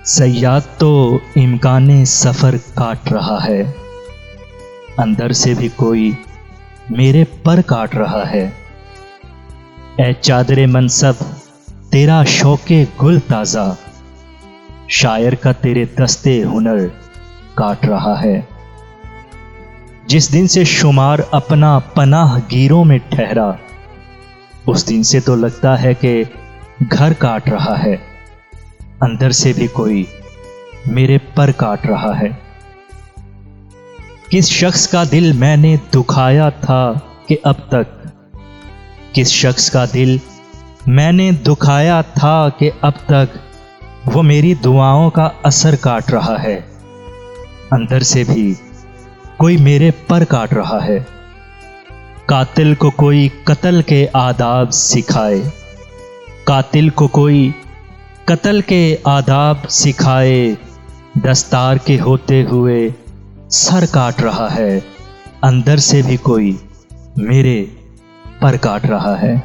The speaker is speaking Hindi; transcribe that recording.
सयाद तो इम्काने सफ़र काट रहा है, अंदर से भी कोई मेरे पर काट रहा है। ए चादरे मनसब तेरा शौके गुल ताज़ा, शायर का तेरे दस्ते हुनर काट रहा है। जिस दिन से शुमार अपना पनाह गिरों में ठहरा, उस दिन से तो लगता है कि घर काट रहा है, अंदर से भी कोई मेरे पर काट रहा है। किस शख्स का दिल मैंने दुखाया था कि अब तक, किस शख्स का दिल मैंने दुखाया था कि अब तक वो मेरी दुआओं का असर काट रहा है, अंदर से भी कोई मेरे पर काट रहा है। कातिल को कोई कत्ल के आदाब सिखाए, कातिल को कोई कत्ल के आदाब सिखाए, दस्तार के होते हुए सर काट रहा है, अंदर से भी कोई मेरे पर काट रहा है।